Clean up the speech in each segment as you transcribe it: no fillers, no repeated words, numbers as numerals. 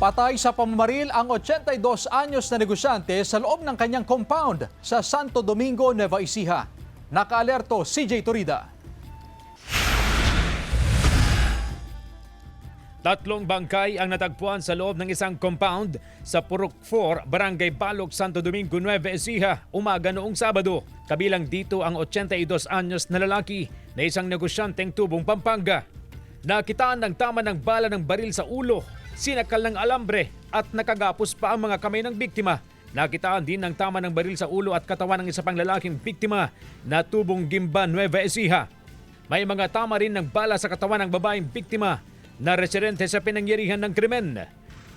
Patay sa pamamaril ang 82 anyos na negosyante sa loob ng kanyang compound sa Santo Domingo, Nueva Ecija. Nakaalerto CJ Torida. Tatlong bangkay ang natagpuan sa loob ng isang compound sa Purok 4, Barangay Balog, Santo Domingo, Nueva Ecija, umaga noong Sabado. Kabilang dito ang 82 anyos na lalaki na isang negosyanteng tubong Pampanga. Nakitaan ng tama ng bala ng baril sa ulo, sinakal ng alambre at nakagapos pa ang mga kamay ng biktima. Nakitaan din ng tama ng baril sa ulo at katawan ng isa pang lalaking biktima na tubong Gimba, Nueva Ecija. May mga tama rin ng bala sa katawan ng babaeng biktima na residente sa pinangyarihan ng krimen.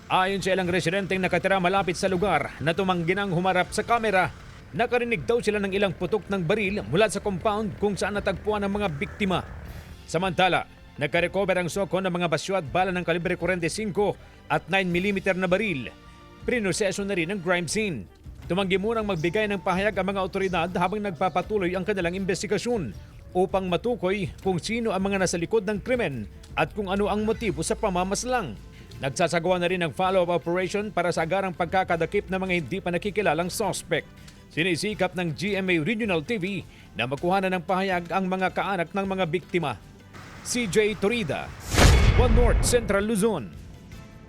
Ayon sa ilang residenteng nakatira malapit sa lugar na tumangginang humarap sa kamera, nakarinig daw sila ng ilang putok ng baril mula sa compound kung saan natagpuan ang mga biktima. Samantala, nagka-recover ang soko ng mga basyo at bala ng kalibre 45 at 9mm na baril. Prinoseso na rin ang crime scene. Tumanggi munang magbigay ng pahayag ang mga otoridad habang nagpapatuloy ang kanilang investigasyon upang matukoy kung sino ang mga nasa likod ng krimen at kung ano ang motibo sa pamamaslang. Nagsasagawa na rin ng follow-up operation para sa agarang pagkakadakip ng mga hindi pa nakikilalang suspect. Sinisikap ng GMA Regional TV na makuha na ng pahayag ang mga kaanak ng mga biktima. CJ Torida, One North Central Luzon.